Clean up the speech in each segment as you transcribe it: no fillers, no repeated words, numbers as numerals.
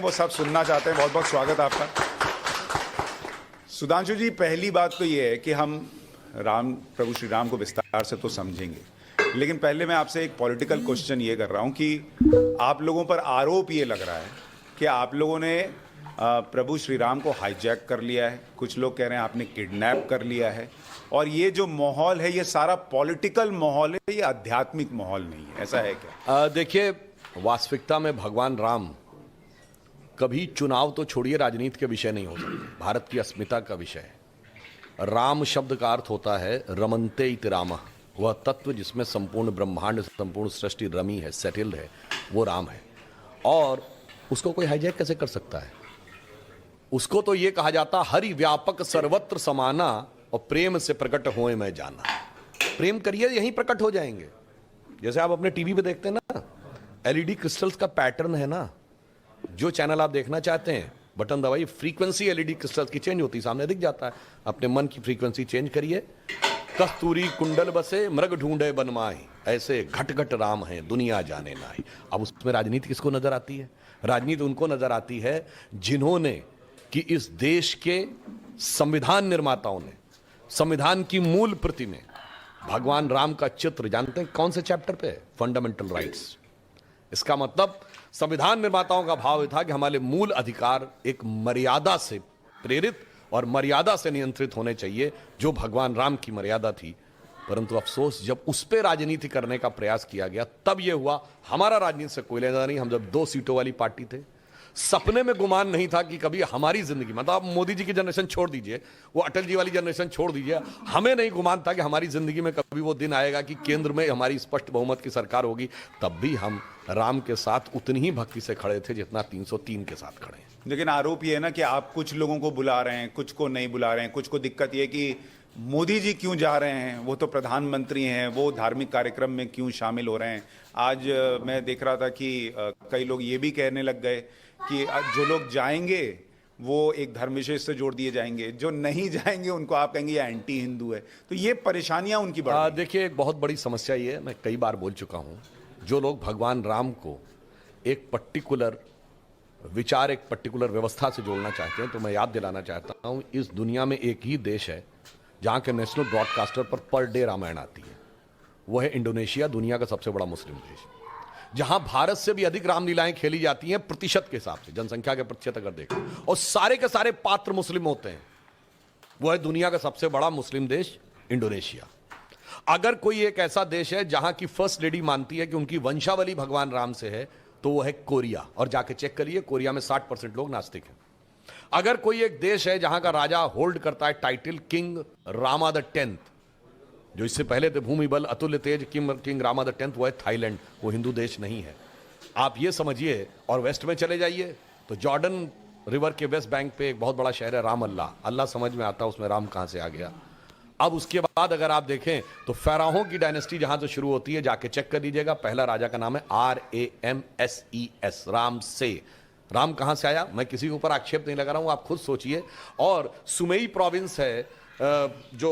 वो सब सुनना चाहते हैं। बहुत बहुत स्वागत है आपका। सुधांशु जी, पहली बात तो ये है कि हम प्रभु श्री राम को विस्तार से तो समझेंगे, लेकिन पहले मैं आपसे एक पॉलिटिकल क्वेश्चन ये कर रहा हूं कि आप लोगों पर आरोप ये लग रहा है कि आप लोगों ने प्रभु श्री राम को हाईजैक कर लिया है। कुछ लोग कह रहे हैं आपने किडनैप कर लिया है, और ये जो माहौल है ये सारा पॉलिटिकल माहौल है, ये आध्यात्मिक माहौल नहीं है। ऐसा है क्या? देखिए, वास्तविकता में भगवान राम कभी चुनाव तो छोड़िए, राजनीति के विषय नहीं हो सकते, भारत की अस्मिता का विषय है। राम शब्द का अर्थ होता है रमन्ते इति रामः, वह तत्व जिसमें संपूर्ण ब्रह्मांड, संपूर्ण सृष्टि रमी है, सेटल्ड है, वो राम है। और उसको कोई हाईजैक कैसे कर सकता है? उसको तो ये कहा जाता हरि व्यापक सर्वत्र समाना और प्रेम से प्रकट होए मैं जाना। प्रेम करिए, यहीं प्रकट हो जाएंगे। जैसे आप अपने टीवी पे देखते हैं ना, एलईडी क्रिस्टल्स का पैटर्न है ना, जो चैनल आप देखना चाहते हैं बटन दबाइए, फ्रीक्वेंसी एलईडी क्रिस्टल्स की चेंज होती, सामने दिख जाता है। अपने मन की फ्रीक्वेंसी चेंज करिए। कस्तूरी कुंडल बसे मृग ढूंढे बनमाई, ऐसे घट घट राम है दुनिया जाने नाई। अब उसमें राजनीति किसको नजर आती है? राजनीति उनको नजर आती है जिन्होंने कि इस देश के संविधान निर्माताओं ने, संविधान की मूल प्रति में भगवान राम का चित्र, जानते हैं कौन से चैप्टर पे? Fundamental rights. इसका मतलब संविधान निर्माताओं का भाव था कि हमारे मूल अधिकार एक मर्यादा से प्रेरित और मर्यादा से नियंत्रित होने चाहिए, जो भगवान राम की मर्यादा थी। परंतु अफसोस, जब उस पर राजनीति करने का प्रयास किया गया तब यह हुआ। हमारा राजनीति से कोई लेना नहीं, हम जब 2 सीटों वाली पार्टी थे, सपने में गुमान नहीं था कि कभी हमारी जिंदगी, मतलब आप मोदी जी की जनरेशन छोड़ दीजिए, वो अटल जी वाली जनरेशन छोड़ दीजिए, हमें नहीं गुमान था कि हमारी जिंदगी में कभी वो दिन आएगा कि केंद्र में हमारी स्पष्ट बहुमत की सरकार होगी। तब भी हम राम के साथ उतनी ही भक्ति से खड़े थे जितना 303 के साथ खड़े हैं। लेकिन आरोप ये है ना कि आप कुछ लोगों को बुला रहे हैं, कुछ को नहीं बुला रहे हैं। कुछ को दिक्कत ये कि मोदी जी क्यों जा रहे हैं, वो तो प्रधानमंत्री हैं, वो धार्मिक कार्यक्रम में क्यों शामिल हो रहे हैं। आज मैं देख रहा था कि कई लोग ये भी कहने लग गए कि जो लोग जाएंगे वो एक धर्म विशेष से जोड़ दिए जाएंगे, जो नहीं जाएंगे उनको आप कहेंगे ये एंटी हिंदू है। तो ये परेशानियां उनकी बढ़ रही। देखिए, एक बहुत बड़ी समस्या ये है, मैं कई बार बोल चुका हूं, जो लोग भगवान राम को एक पर्टिकुलर विचार, एक पर्टिकुलर व्यवस्था से जोड़ना चाहते हैं, तो मैं याद दिलाना चाहता हूं, इस दुनिया में एक ही देश है जहां के national broadcaster per day Ramayan आती है, वो है इंडोनेशिया, दुनिया का सबसे बड़ा मुस्लिम देश, जहां भारत से भी अधिक रामलीलाएं खेली जाती हैं प्रतिशत के हिसाब से, जनसंख्या के प्रतिशत अगर देखें, और सारे के सारे पात्र मुस्लिम होते हैं। वो है दुनिया का सबसे बड़ा मुस्लिम देश इंडोनेशिया। अगर कोई एक ऐसा देश है जहां की फर्स्ट लेडी मानती है कि उनकी वंशावली भगवान राम से है, तो वो है कोरिया। और जाके चेक करिए, कोरिया में 60% लोग नास्तिक हैं। अगर कोई एक देश है जहां का राजा होल्ड करता है title king Rama the 10th, जो इससे पहले थे भूमि बल अतुल्य तेज किंग रामा द 10th, वो है थाईलैंड, वो हिंदू देश नहीं है। आप ये समझिए। और वेस्ट में चले जाइए तो जॉर्डन रिवर के वेस्ट बैंक पे एक बहुत बड़ा शहर है राम अल्लाह। अल्लाह समझ में आता, उसमें राम कहां से आ गया। अब उसके बाद अगर आप देखें तो फैराहों की डायनेस्टी जहां से शुरू होती है, जाके चेक कर लीजिएगा, पहला राजा का नाम है RAMSES, राम से। राम कहां से आया? मैं किसी के ऊपर आक्षेप नहीं लगा रहा हूं, आप खुद सोचिए। और सुमेई प्रोविंस है, जो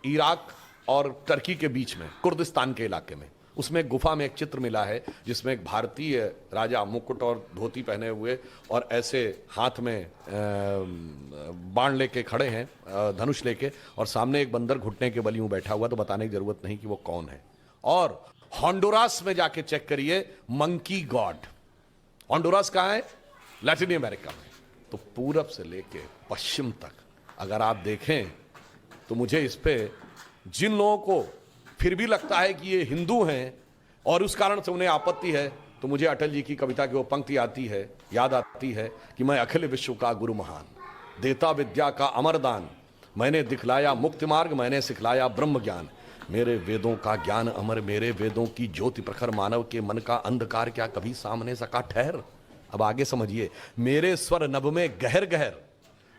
इराक और टर्की के बीच में, कुर्दिस्तान के इलाके में, उसमें एक गुफा में एक चित्र मिला है जिसमें एक भारतीय राजा मुकुट और धोती पहने हुए और ऐसे हाथ में बाण लेके खड़े हैं, धनुष लेके, और सामने एक बंदर घुटने के बल यूं बैठा हुआ। तो बताने की जरूरत नहीं कि वो कौन है। और होंडुरास में जाके चेक करिए, मंकी गॉड। होंडुरास कहां है? लैटिन अमेरिका में। तो पूरब से लेके पश्चिम तक अगर आप देखें तो मुझे इस पे, जिन लोगों को फिर भी लगता है कि ये हिंदू हैं और उस कारण से उन्हें आपत्ति है, तो मुझे अटल जी की कविता की वो पंक्ति याद आती है कि मैं अखिल विश्व का गुरु महान, देता विद्या का अमर दान, मैंने दिखलाया मुक्ति मार्ग, मैंने सिखलाया ब्रह्म ज्ञान, मेरे वेदों का ज्ञान अमर, मेरे वेदों की ज्योति प्रखर, मानव के मन का अंधकार क्या कभी सामने सका ठहर। अब आगे समझिए, मेरे स्वर नभ में गहर गहर,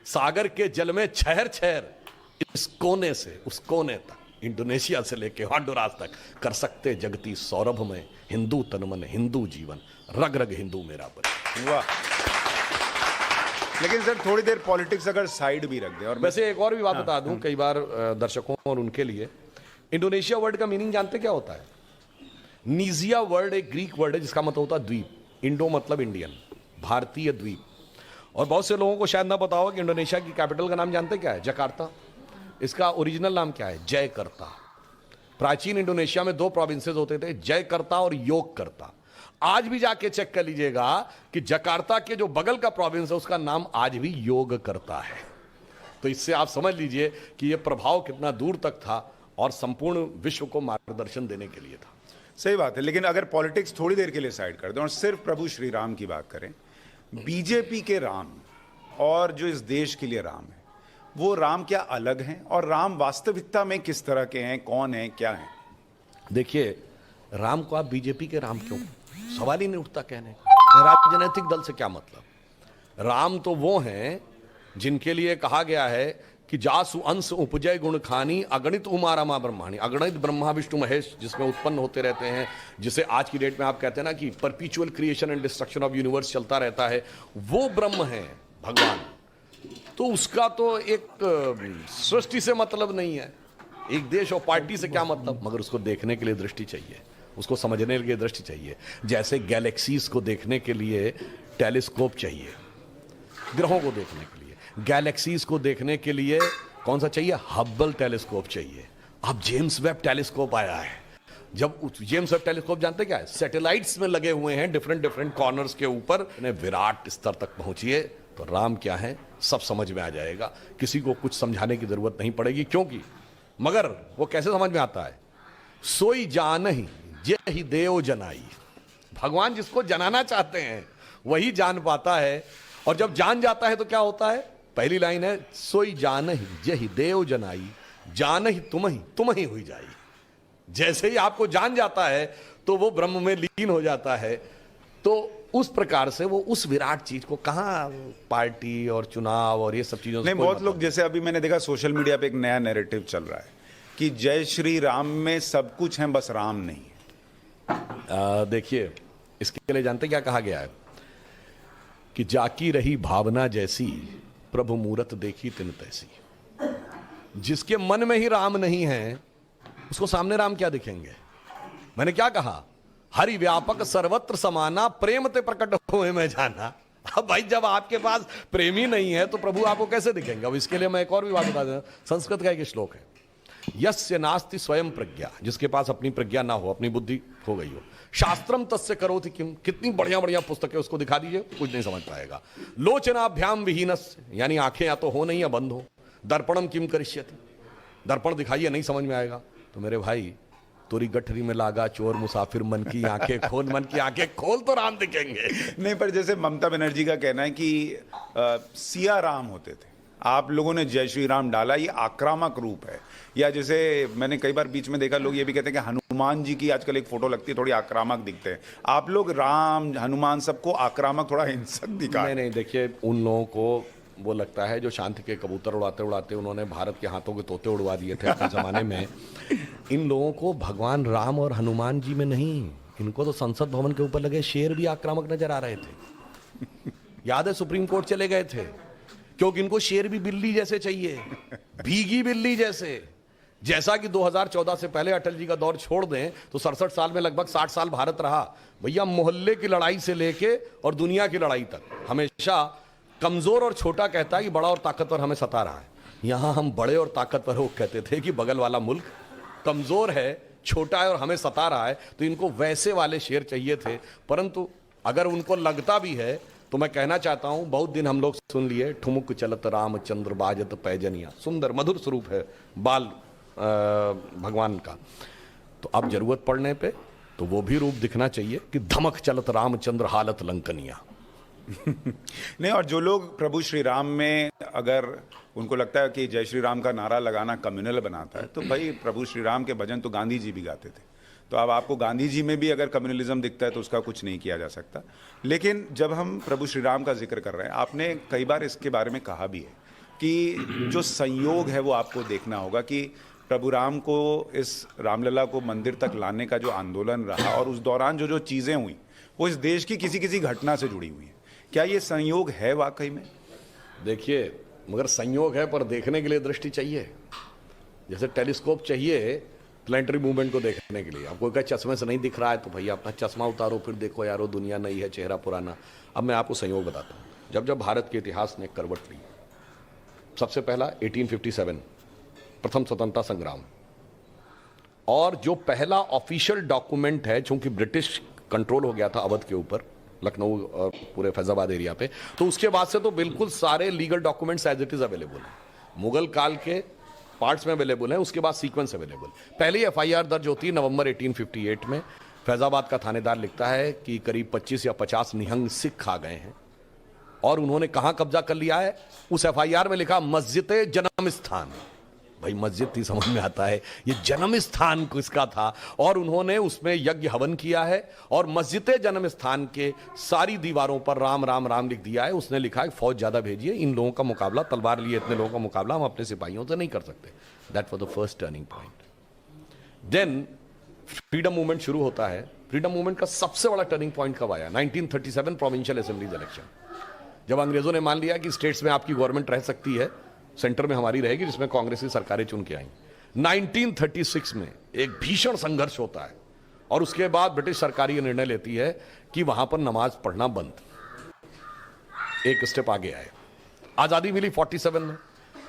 सागर के जल में छहर छहर, इस कोने से उस कोने तक, इंडोनेशिया से लेके होंडुरास तक, कर सकते जगती सौरभ में, हिंदू तन मन हिंदू जीवन, रग रग हिंदू मेरा बन। वाह। लेकिन सर, थोड़ी देर पॉलिटिक्स अगर साइड भी रख दे। और वैसे एक और भी बात बता दूं, कई बार दर्शकों और उनके लिए, इंडोनेशिया वर्ड का मीनिंग जानते क्या होता है? नीजिया वर्ड एक ग्रीक वर्ड है जिसका मतलब होता है द्वीप। इंडो मतलब इंडियन, भारतीय द्वीप। और बहुत से लोगों को शायद ना पता हो कि इंडोनेशिया की कैपिटल का नाम जानते क्या है? जकार्ता। इसका ओरिजिनल नाम क्या है? जयकर्ता। प्राचीन इंडोनेशिया में 2 प्रोविंसेस होते थे, जयकर्ता और योगकर्ता। आज भी जाके चेक कर लीजिएगा कि जकार्ता के जो बगल का प्रोविंस है उसका नाम आज भी योगकर्ता है। तो इससे आप समझ लीजिए कि यह प्रभाव कितना दूर तक था और संपूर्ण विश्व को मार्गदर्शन देने के लिए था। सही बात है, लेकिन अगर पॉलिटिक्स थोड़ी देर के लिए साइड कर दें और सिर्फ प्रभु श्री राम की बात करें, बीजेपी के राम और जो इस देश के लिए राम है, वो राम क्या अलग हैं? और राम वास्तविकता में किस तरह के हैं, कौन हैं, क्या हैं? देखिए, राम को आप बीजेपी के राम क्यों? सवाल ही नहीं उठता कहने का। राजनीतिक दल से क्या मतलब? राम तो वो हैं जिनके लिए कहा गया है कि जासु अंश उपजय गुण खानी अगणित उमा रमा ब्रह्माणी। अगणित ब्रह्मा विष्णु महेश जिसमें उत्पन्न होते रहते हैं, जिसे आज की डेट में आप कहते हैं ना कि परपीचुअल creation and destruction of universe चलता रहता है, वो ब्रह्म है भगवान। तो उसका तो एक सृष्टि से मतलब नहीं है, एक देश और पार्टी से क्या मतलब? मगर उसको देखने के लिए दृष्टि चाहिए, उसको समझने के लिए दृष्टि चाहिए। जैसे गैलेक्सीज को देखने के लिए टेलीस्कोप चाहिए, ग्रहों को देखने के लिए। गैलेक्सीज को देखने के लिए कौन सा चाहिए? हब्बल टेलीस्कोप चाहिए। अब जेम्स वेब टेलीस्कोप आया है। जब जेम्स वेब टेलीस्कोप जानते क्या है? सैटेलाइट्स में लगे हुए हैं डिफरेंट कॉर्नर्स के ऊपर। विराट स्तर तक पहुंचिए तो राम क्या है सब समझ में आ जाएगा। किसी को कुछ समझाने की जरूरत नहीं पड़ेगी, क्योंकि मगर वो कैसे समझ में आता है? सोई जानहि जेहि देव जनाई। भगवान जिसको जनाना चाहते हैं वही जान पाता है। और जब जान जाता है तो क्या होता है? पहली लाइन है, सोई जानहि जेहि देव जनाई, जानहि तुम ही हुई जाई। जैसे ही आपको जान जाता है तो वो ब्रह्म में लीन हो जाता है। तो उस प्रकार से वो उस विराट चीज को कहां पार्टी और चुनाव और ये सब चीजों से नहीं, बहुत लोग, जैसे अभी मैंने देखा सोशल मीडिया पे एक नया नैरेटिव चल रहा है कि जय श्री राम में सब कुछ है, बस राम नहीं है। देखिए, इसके लिए जानते क्या कहा गया है? कि जाकी रही भावना जैसी, प्रभु मूरत देखी तिन तैसी। जिसके मन में ही राम नहीं है उसको सामने राम क्या दिखेंगे? मैंने क्या कहा? हरि व्यापक सर्वत्र समाना, प्रेम ते प्रकट हुए मैं जाना। अब भाई जब आपके पास प्रेम ही नहीं है तो प्रभु आपको कैसे दिखेंगे? अब इसके लिए मैं एक और भी बात बता दें। संस्कृत का एक श्लोक है, यस्य नास्ति स्वयं प्रज्ञा। जिसके पास अपनी प्रज्ञा ना हो, अपनी बुद्धि खो गई हो, शास्त्रम तस्य करोति किम। कितनी बढ़िया बढ़िया पुस्तकें उसको दिखा दीजिए, कुछ नहीं समझ पाएगा। लोचनाभ्याम विहीनस्य, यानी आंखें या तो हो नहीं या बंद हो। दर्पणम किम करिष्यति, दर्पण दिखाइए, नहीं समझ में आएगा। तो मेरे भाई, तोरी गठरी में लागा चोर मुसाफिर, मन की आंखें खोल, मन की आंखें खोल तो राम दिखेंगे। नहीं, पर जैसे ममता बनर्जी का कहना है कि सिया राम होते थे, आप लोगों ने जय श्री राम डाला, ये आक्रामक रूप है। या जैसे मैंने कई बार बीच में देखा, लोग ये भी कहते हैं कि हनुमान जी की आजकल एक फोटो लगती है, थोड़ी आक्रामक दिखते हैं। आप लोग राम हनुमान सबको आक्रामक, थोड़ा हिंसक दिखा। नहीं, देखिए, उन लोगों को वो लगता है जो शांति के कबूतर उड़ाते उड़ाते उन्होंने भारत के हाथों के तोते उड़वा दिए थे अपने जमाने में। इन लोगों को भगवान राम और हनुमान जी में नहीं, इनको तो संसद भवन के ऊपर लगे शेर भी आक्रामक नजर आ रहे थे। याद है, सुप्रीम कोर्ट चले गए थे क्योंकि इनको शेर भी बिल्ली जैसे चाहिए, भीगी बिल्ली जैसे। जैसा कि 2014 से पहले अटल जी का दौर छोड़ दें तो 67 साल में लगभग 60 साल भारत रहा। भैया, मोहल्ले की लड़ाई से लेके और दुनिया की लड़ाई तक हमेशा कमजोर और छोटा कहता है कि बड़ा और ताकतवर हमें सता रहा है। यहां हम बड़े और ताकतवर हो कहते थे कि बगल वाला मुल्क कमजोर है, छोटा है और हमें सता रहा है। तो इनको वैसे वाले शेर चाहिए थे। परंतु अगर उनको लगता भी है तो मैं कहना चाहता हूं, बहुत दिन हम लोग सुन लिए, ठुमुक चलत रामचंद्र बाजत पैजनिया। सुंदर मधुर स्वरूप है बाल भगवान का। तो अब जरूरत पड़ने पे तो वो भी रूप दिखना चाहिए कि धमक चलत रामचंद्र हालत लंकनिया। नहीं, और जो लोग प्रभु श्री राम में अगर उनको लगता है कि जय श्री राम का नारा लगाना कम्युनल बनाता है, तो भाई प्रभु श्री राम के भजन तो गांधी जी भी गाते थे। तो अब आपको गांधी जी में भी अगर कम्युनलिज्म दिखता है तो उसका कुछ नहीं किया जा सकता। लेकिन जब हम प्रभु श्री राम का जिक्र कर रहे हैं, आपने कई बार इसके बारे में कहा भी है कि जो संयोग है वो आपको देखना होगा कि प्रभु राम को, इस रामलला को मंदिर तक लाने का जो आंदोलन रहा और उस दौरान जो जो चीज़ें हुई वो इस देश की किसी किसी घटना से जुड़ी हुई हैं। क्या ये संयोग है वाकई में? देखिए, मगर संयोग है पर देखने के लिए दृष्टि चाहिए। जैसे टेलीस्कोप चाहिए प्लेनेटरी मूवमेंट को देखने के लिए। अब कोई कहे चश्मे से नहीं दिख रहा है तो भैया अपना चश्मा उतारो, फिर देखो यारो दुनिया नई है, चेहरा पुराना। अब मैं आपको संयोग बताता हूँ, जब भारत के इतिहास ने करवट ली, सबसे पहला 1857 प्रथम स्वतंत्रता संग्राम, और जो पहला ऑफिशियल डॉक्यूमेंट है, चूंकि ब्रिटिश कंट्रोल हो गया था अवध के ऊपर, लखनऊ और पूरे फैजाबाद एरिया पे, तो उसके बाद से तो बिल्कुल सारे legal documents as it is available है, मुगल काल के पार्ट्स में अवेलेबल है, उसके बाद सीक्वेंस अवेलेबल। पहली एफआईआर दर्ज होती है नवंबर 1858 में। फैजाबाद का थानेदार लिखता है कि करीब 25 या 50 निहंग सिख आ गए हैं और उन्होंने कहां कब्जा कर लिया है। उस एफआईआर में लिखा मस्जिद जन्म स्थान। भाई मस्जिद ही समझ में आता है, ये जन्म स्थान किसका था, और उन्होंने उसमें यज्ञ हवन किया है और मस्जिद जन्म स्थान के सारी दीवारों पर राम राम राम लिख दिया है। उसने लिखा है फौज ज्यादा भेजिए, इन लोगों का मुकाबला, तलवार लिए इतने लोगों का मुकाबला हम अपने सिपाहियों से नहीं कर सकते। That was the first turning point. Then freedom movement शुरू होता है। फ्रीडम मूवमेंट का सबसे बड़ा टर्निंग पॉइंट कब आया? 1937 प्रोविंशियल असेंबलीज इलेक्शन, जब अंग्रेजों ने मान लिया कि स्टेट्स में आपकी गवर्नमेंट रह सकती है, सेंटर में हमारी रहेगी, जिसमें कांग्रेस की सरकारें चुन के आई। 1936 में एक भीषण संघर्ष होता है और उसके बाद ब्रिटिश सरकार ये निर्णय लेती है कि वहां पर नमाज पढ़ना बंद। एक स्टेप आगे आए, आजादी मिली 47 में।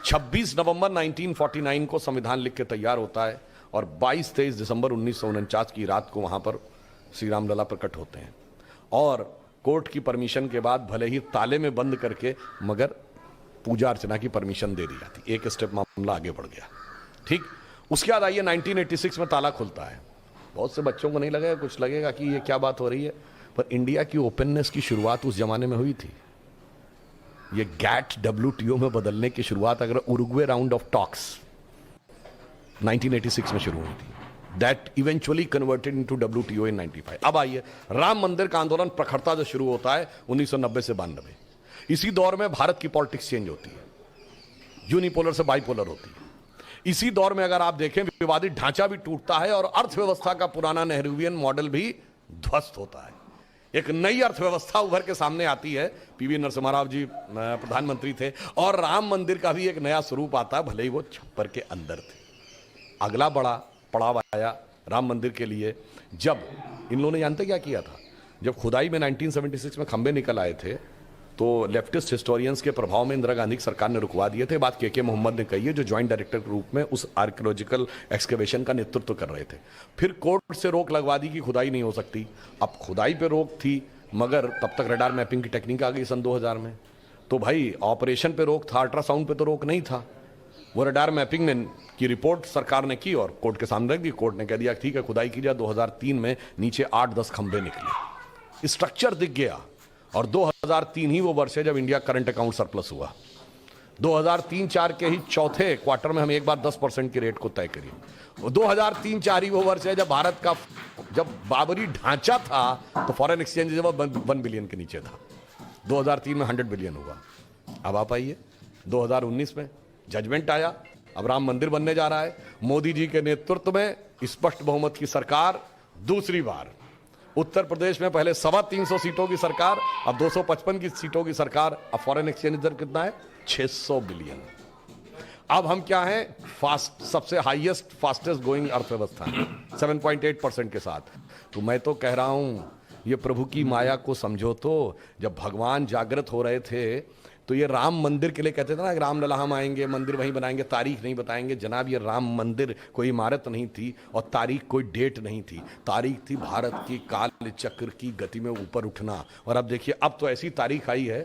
26 नवंबर 1949 को संविधान लिख के तैयार होता है और 22-23 दिसंबर 1949 की रात को वहां पर श्री राम लला प्रकट होते हैं और कोर्ट की परमिशन के बाद, भले ही ताले में बंद करके, मगर पूजा अर्चना की परमिशन दे दी जाती। एक स्टेप मामला आगे बढ़ गया। ठीक, उसके बाद आइए 1986 में ताला खुलता है। बहुत से बच्चों को नहीं लगेगा, कुछ लगेगा कि ये क्या बात हो रही है, पर इंडिया की ओपननेस की शुरुआत उस जमाने में हुई थी। ये गैट WTO में बदलने की शुरुआत, अगर उरुग्वे राउंड ऑफ टॉक्स 1986 में शुरू हुई थी, that eventually converted into WTO इन 95। अब आइए राम मंदिर का आंदोलन प्रखरता जो शुरू होता है 1990 से 92। इसी दौर में भारत की पॉलिटिक्स चेंज होती है, यूनिपोलर से बाइपोलर होती है। इसी दौर में अगर आप देखें, विवादित ढांचा भी टूटता है और अर्थव्यवस्था का पुराना नेहरूवियन मॉडल भी ध्वस्त होता है। एक नई अर्थव्यवस्था उभर के सामने आती है। PV नरसिम्हा राव जी प्रधानमंत्री थे और राम मंदिर का भी एक नया स्वरूप आता है, भले ही वो छप्पर के अंदर थे। अगला बड़ा पड़ाव आया राम मंदिर के लिए, जब इन लोगों ने जानते क्या किया था? जब खुदाई में 1976 में खंबे निकल आए थे, तो लेफ्टिस्ट हिस्टोरियंस के प्रभाव में इंदिरा गांधी की सरकार ने रुकवा दिए थे। बात के मोहम्मद ने कही है, जो ज्वाइंट डायरेक्टर के रूप में उस आर्कियोलॉजिकल एक्सकेवेशन का नेतृत्व कर रहे थे। फिर कोर्ट से रोक लगवा दी कि खुदाई नहीं हो सकती। अब खुदाई पे रोक थी, मगर तब तक रडार मैपिंग की टेक्निक आ गई सन 2000 में। तो भाई ऑपरेशन पे रोक था, अल्ट्रासाउंड पे तो रोक नहीं था। वो रडार मैपिंग ने की रिपोर्ट सरकार ने की और कोर्ट के सामने रख दी। कोर्ट ने कह दिया ठीक है खुदाई की जाए। 2003 में नीचे 8-10 खंबे निकले, स्ट्रक्चर दिख गया। और 2003 ही वो वर्ष है जब इंडिया करंट अकाउंट सरप्लस हुआ। 2003-4 के ही चौथे क्वार्टर में हम एक बार 10% की रेट को तय करिए। 2003-4 ही वो वर्ष है जब भारत का, जब बाबरी ढांचा था तो फॉरेन एक्सचेंज जब 1 बिलियन के नीचे था। 2003 में 100 बिलियन हुआ। अब आप आइए 2019 में जजमेंट आया, अब राम मंदिर बनने जा रहा है। मोदी जी के नेतृत्व में स्पष्ट बहुमत की सरकार दूसरी बार। उत्तर प्रदेश में पहले 325 सीटों की सरकार, अब 255 की सीटों की सरकार। अब फॉरेन एक्सचेंज दर कितना है? 600 बिलियन। अब हम क्या हैं? सबसे हाईएस्ट फास्टेस्ट गोइंग अर्थव्यवस्था 7.8% के साथ। तो मैं तो कह रहा हूं, ये प्रभु की माया को समझो। तो जब भगवान जागृत हो रहे थे तो ये राम मंदिर के लिए कहते थे ना, राम लला हम आएंगे, मंदिर वहीं बनाएंगे, तारीख नहीं बताएंगे। जनाब, ये राम मंदिर कोई इमारत नहीं थी और तारीख कोई डेट नहीं थी। तारीख थी भारत की काल चक्र की गति में ऊपर उठना। और अब देखिए, अब तो ऐसी तारीख आई है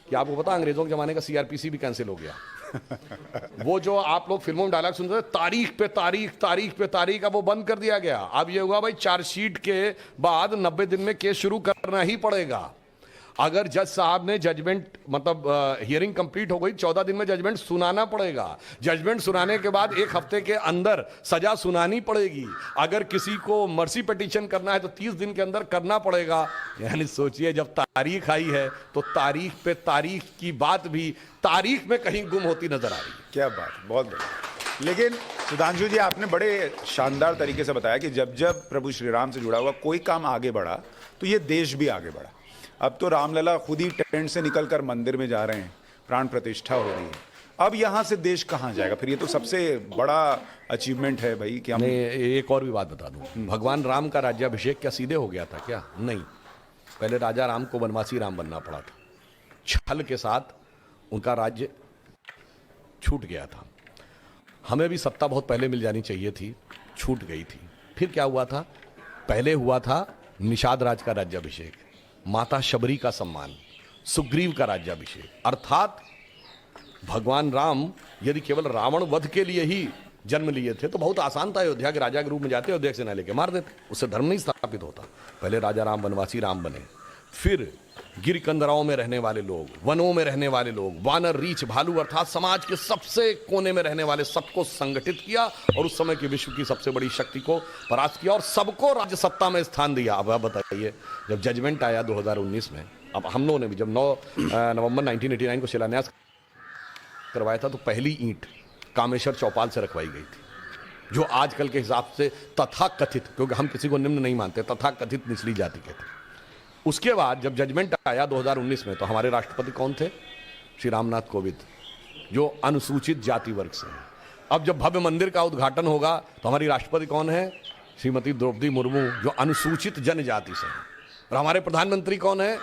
कि आपको पता, अंग्रेजों के जमाने का CRPC भी कैंसिल हो गया। वो जो आप लोग फिल्मों में डायलॉग सुनते थे, तारीख पे तारीख, तारीख पे तारीख, अब वो बंद कर दिया गया। अब ये हुआ भाई, चार्जशीट के बाद 90 दिन में केस शुरू करना ही पड़ेगा। अगर जज साहब ने जजमेंट, मतलब हियरिंग कंप्लीट हो गई, 14 दिन में जजमेंट सुनाना पड़ेगा। जजमेंट सुनाने के बाद 1 हफ्ते के अंदर सजा सुनानी पड़ेगी। अगर किसी को मर्सी पिटीशन करना है तो 30 दिन के अंदर करना पड़ेगा। यानी सोचिए, जब तारीख आई है तो तारीख पे तारीख की बात भी तारीख में कहीं गुम होती नजर आ रही है। क्या बात, बहुत बढ़िया। लेकिन सुधांशु जी, आपने बड़े शानदार तरीके से बताया कि जब जब प्रभु श्री राम से जुड़ा हुआ कोई काम आगे बढ़ा तो ये देश भी आगे बढ़ा। अब तो रामलला खुद ही टेंट से निकलकर मंदिर में जा रहे हैं, प्राण प्रतिष्ठा हो रही है। अब यहां से देश कहां जाएगा फिर? ये तो सबसे बड़ा अचीवमेंट है भाई कि हम मैं एक और भी बात बता दूं, भगवान राम का राज्याभिषेक क्या सीधे हो गया था क्या? नहीं, पहले राजा राम को वनवासी राम बनना पड़ा था। छल के साथ उनका राज्य छूट गया था। हमें भी सत्ता बहुत पहले मिल जानी चाहिए थी, छूट गई थी। फिर क्या हुआ था? पहले हुआ था निषाद राज का राज्याभिषेक, माता शबरी का सम्मान, सुग्रीव का राज्याभिषेक। अर्थात भगवान राम यदि केवल रावण वध के लिए ही जन्म लिए थे तो बहुत आसान था, अयोध्या के राजा के रूप में जाते, अयोध्या से ना लेके मार देते, उससे धर्म नहीं स्थापित होता। पहले राजा राम वनवासी राम बने, फिर गिर कंदराओं में रहने वाले लोग, वनों में रहने वाले लोग, वानर, रीछ, भालू अर्थात समाज के सबसे कोने में रहने वाले सबको संगठित किया और उस समय की विश्व की सबसे बड़ी शक्ति को परास्त किया और सबको राज्य सत्ता में स्थान दिया। अब आप बताइए, जब जजमेंट आया 2019 में, अब हम लोगों ने भी जब 9 नवंबर 1989 को शिलान्यास करवाया था तो पहली ईंट कामेश्वर चौपाल से रखवाई गई थी, जो आजकल के हिसाब से तथाकथित, क्योंकि हम किसी को निम्न नहीं मानते, तथाकथित निचली जाति के थे। उसके बाद जब जजमेंट आया 2019 में तो हमारे राष्ट्रपति कौन थे? श्री रामनाथ कोविंद, जो अनुसूचित जाति वर्ग से हैं। अब जब भव्य मंदिर का उद्घाटन होगा तो हमारी राष्ट्रपति कौन है? श्रीमती द्रौपदी मुर्मू, जो अनुसूचित जनजाति से हैं। और हमारे प्रधानमंत्री कौन है?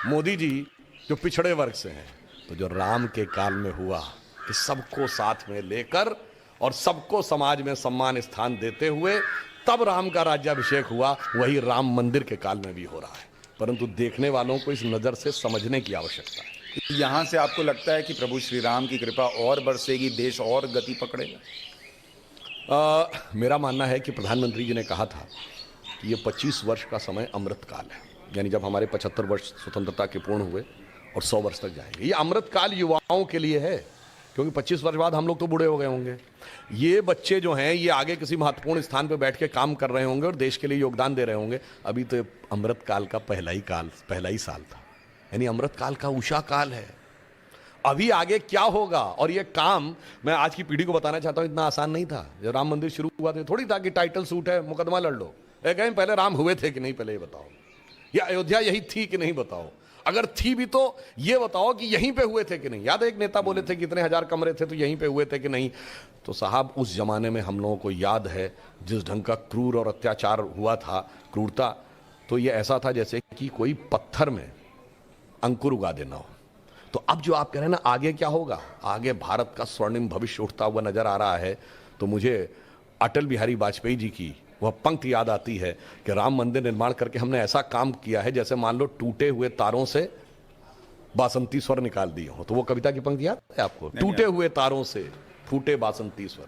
मोदी जी, जो पिछड़े वर्ग से हैं। तो जो राम के काल में हुआ कि सबको साथ में लेकर और सबको समाज में सम्मान स्थान देते हुए तब राम का राज्याभिषेक हुआ, वही राम मंदिर के काल में भी हो रहा है। परंतु देखने वालों को इस नजर से समझने की आवश्यकता है। यहां से आपको लगता है कि प्रभु श्री राम की कृपा और बरसेगी, देश और गति पकड़ेगा? मेरा मानना है कि प्रधानमंत्री जी ने कहा था कि ये 25 वर्ष का समय अमृतकाल है, यानी जब हमारे 75 वर्ष स्वतंत्रता के पूर्ण हुए और 100 वर्ष तक जाएंगे। ये अमृतकाल युवाओं के लिए है, क्योंकि 25 वर्ष बाद हम लोग तो बूढ़े हो गए होंगे। ये बच्चे जो हैं ये आगे किसी महत्वपूर्ण स्थान पर बैठ के काम कर रहे होंगे और देश के लिए योगदान दे रहे होंगे। अभी तो अमृतकाल का पहला ही साल था, यानी अमृतकाल का उषा काल है। अभी आगे क्या होगा, और ये काम मैं आज की पीढ़ी को बताना चाहता हूं, इतना आसान नहीं था। जब राम मंदिर शुरू हुआ था थोड़ी था कि टाइटल सूट है, मुकदमा लड़ लो। कहें पहले राम हुए थे कि नहीं, पहले ये बताओ, या अयोध्या यही थी कि नहीं बताओ, अगर थी भी तो ये बताओ कि यहीं पे हुए थे कि नहीं। याद है एक नेता बोले थे कि इतने हजार कमरे थे तो यहीं पे हुए थे कि नहीं। तो साहब उस जमाने में हम लोगों को याद है जिस ढंग का क्रूर और अत्याचार हुआ था, क्रूरता, तो ये ऐसा था जैसे कि कोई पत्थर में अंकुर उगा देना हो। तो अब जो आप कह रहे हैं ना आगे क्या होगा, आगे भारत का स्वर्णिम भविष्य उठता हुआ नजर आ रहा है। तो मुझे अटल बिहारी वाजपेयी जी की वह पंक्ति याद आती है कि राम मंदिर निर्माण करके हमने ऐसा काम किया है जैसे मान लो टूटे हुए तारों से बासंती स्वर निकाल दिए हो। तो वो कविता की पंक्ति याद है आपको? टूटे हुए तारों से फूटे बासंती स्वर,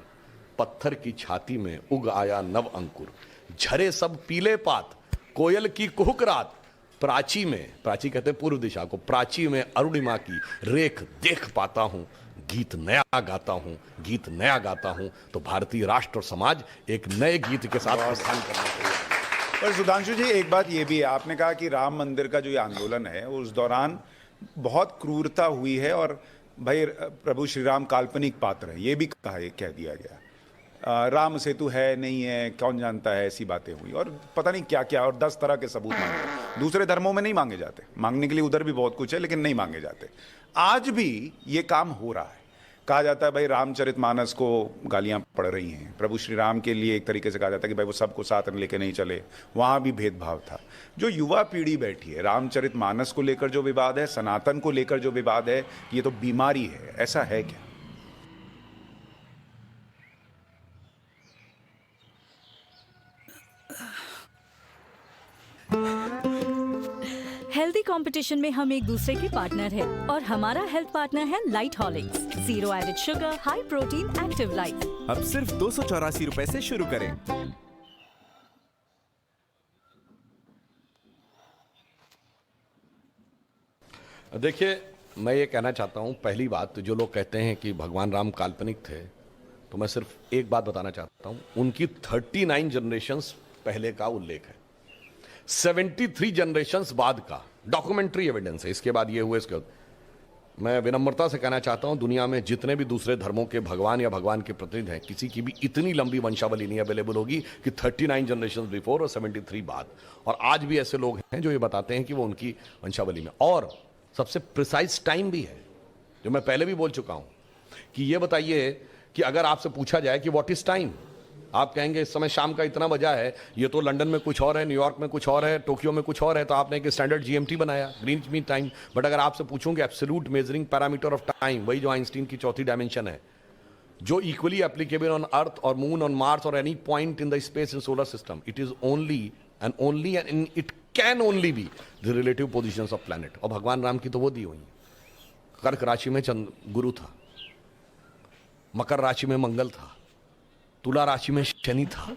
पत्थर की छाती में उग आया नव अंकुर, झरे सब पीले पात, कोयल की कुहुक रात, प्राची में, प्राची कहते हैं पूर्व दिशा को, प्राची में अरुणिमा की रेख देख पाता हूं, गीत नया गाता हूं, गीत नया गाता हूं। तो भारतीय राष्ट्र और समाज एक नए गीत के साथ प्रस्थान करना चाहिए। पर सुधांशु जी एक बात ये भी है, आपने कहा कि राम मंदिर का जो ये आंदोलन है उस दौरान बहुत क्रूरता हुई है और भाई प्रभु श्री राम काल्पनिक पात्र है, ये भी कह दिया गया। राम सेतु है नहीं है कौन जानता है, ऐसी बातें हुई और पता नहीं क्या क्या, और 10 तरह के सबूत मांगे। दूसरे धर्मों में नहीं मांगे जाते, मांगने के लिए उधर भी बहुत कुछ है लेकिन नहीं मांगे जाते। आज भी ये काम हो रहा है। कहा जाता है भाई रामचरितमानस को गालियां पड़ रही हैं, प्रभु श्री राम के लिए एक तरीके से कहा जाता है कि भाई वो सबको साथ में लेके नहीं चले, वहां भी भेदभाव था। जो युवा पीढ़ी बैठी है, रामचरितमानस को लेकर जो विवाद है, सनातन को लेकर जो विवाद है, ये तो बीमारी है, ऐसा है क्या? हेल्दी कंपटीशन में हम एक दूसरे के पार्टनर हैं और हमारा हेल्थ पार्टनर है lite Horlicks, zero added sugar, high protein, active life. अब सिर्फ 284 रुपए से शुरू करें। देखिए मैं ये कहना चाहता हूं, पहली बात जो लोग कहते हैं कि भगवान राम काल्पनिक थे, तो मैं सिर्फ एक बात बताना चाहता हूं, उनकी 39 जनरेशंस पहले का उल्लेख है, 73 जनरेशंस बाद का डॉक्यूमेंट्री एविडेंस है। इसके बाद ये हुए, इसके बाद मैं विनम्रता से कहना चाहता हूं दुनिया में जितने भी दूसरे धर्मों के भगवान या भगवान के प्रतिनिधि हैं, किसी की भी इतनी लंबी वंशावली नहीं अवेलेबल होगी कि 39 जनरेशंस बिफोर और 73 बाद। और आज भी ऐसे लोग हैं जो ये बताते हैं कि वो उनकी वंशावली में, और सबसे प्रिसाइज टाइम भी है जो मैं पहले भी बोल चुका हूं कि ये बताइए कि अगर आपसे पूछा जाए कि व्हाट इज टाइम, आप कहेंगे इस समय शाम का इतना बजा है, ये तो लंदन में कुछ और है, न्यूयॉर्क में कुछ और है, टोक्यो में कुछ और है, तो आपने एक स्टैंडर्ड जीएमटी बनाया, ग्रीनविच मीन टाइम। बट अगर आपसे पूछूं कि absolute measuring parameter of time, वही जो आइंस्टीन की चौथी डायमेंशन है, जो इक्वली एप्लीकेबल ऑन अर्थ और मून, ऑन मार्स और any point in the space in solar system, it is only and it can only be the relative positions of planet. और भगवान राम की तो वो दी हुई है। कर्क राशि में गुरु था, मकर राशि में मंगल था, तुला राशि में शनि था,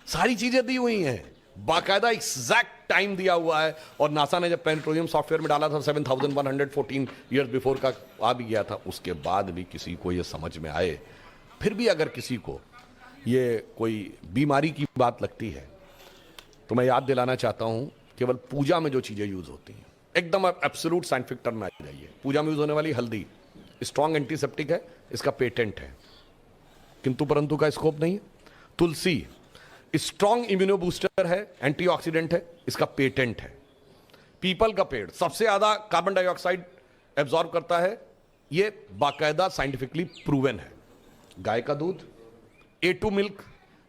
सारी चीजें दी हुई हैं, बाकायदा एग्जैक्ट टाइम दिया हुआ है। और नासा ने जब प्लैनेटोरियम सॉफ्टवेयर में डाला था 7114 ईयर्स बिफोर का आ भी गया था, उसके बाद भी किसी को ये समझ में आए, फिर भी अगर किसी को ये कोई बीमारी की बात लगती है, तो मैं याद दिलाना चाहता हूं, केवल पूजा में जो चीजें यूज होती हैं, एकदम एब्सोल्यूट साइंटिफिक टर्म में आ जाइए। पूजा में यूज होने वाली हल्दी स्ट्रॉन्ग एंटीसेप्टिक है, इसका पेटेंट है, किंतु परंतु का स्कोप नहीं है। तुलसी स्ट्रॉन्ग इम्यूनो बूस्टर है, एंटीऑक्सीडेंट है, इसका पेटेंट है। पीपल का पेड़ सबसे ज्यादा कार्बन डाइऑक्साइड एब्जॉर्ब करता है, यह बाकायदा साइंटिफिकली प्रूवन है। गाय का दूध, A2 मिल्क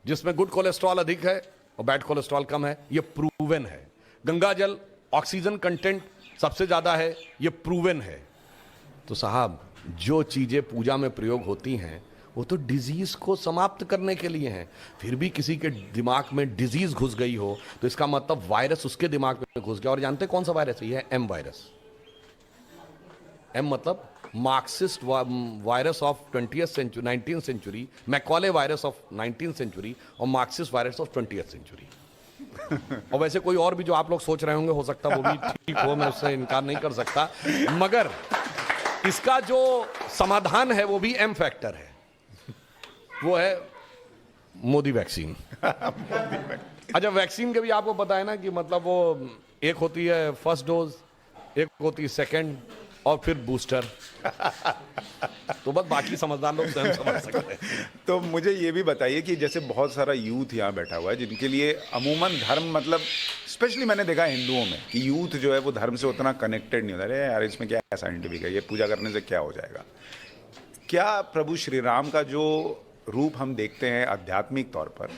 जिसमें गुड कोलेस्ट्रॉल अधिक है और बैड कोलेस्ट्रॉल कम है, यह प्रूवन है। गंगा जल ऑक्सीजन कंटेंट सबसे ज्यादा है, यह प्रूवन है। तो साहब, जो चीजें पूजा में प्रयोग होती हैं वो तो डिजीज को समाप्त करने के लिए हैं। फिर भी किसी के दिमाग में डिजीज घुस गई हो तो इसका मतलब वायरस उसके दिमाग में घुस गया। और जानते कौन सा वायरस है? यह है एम वायरस। एम मतलब Marxist virus of 20th century, 19th century, Macaulay virus of 19th century और Marxist virus of 20th century. और वैसे कोई और भी जो आप लोग सोच रहे होंगे, हो सकता वो भी ठीक हो, मैं उससे इनकार नहीं कर सकता, मगर इसका जो समाधान है वो भी एम फैक्टर है, वो है मोदी वैक्सीन। अच्छा, वैक्सीन के भी आपको पता है ना कि मतलब वो एक होती है फर्स्ट डोज, एक होती है सेकंड और फिर बूस्टर। तो बस बाकी समझदार लोग स्वयं समझ सकते हैं। तो मुझे ये भी बताइए कि जैसे बहुत सारा यूथ यहाँ बैठा हुआ है जिनके लिए अमूमन धर्म, मतलब स्पेशली मैंने देखा हिंदुओं में कि यूथ जो है वो धर्म से उतना कनेक्टेड नहीं होता। अरे यार, इसमें क्या है, साइंटिफिक है, ये पूजा करने से क्या हो जाएगा। क्या प्रभु श्री राम का जो रूप हम देखते हैं आध्यात्मिक तौर पर,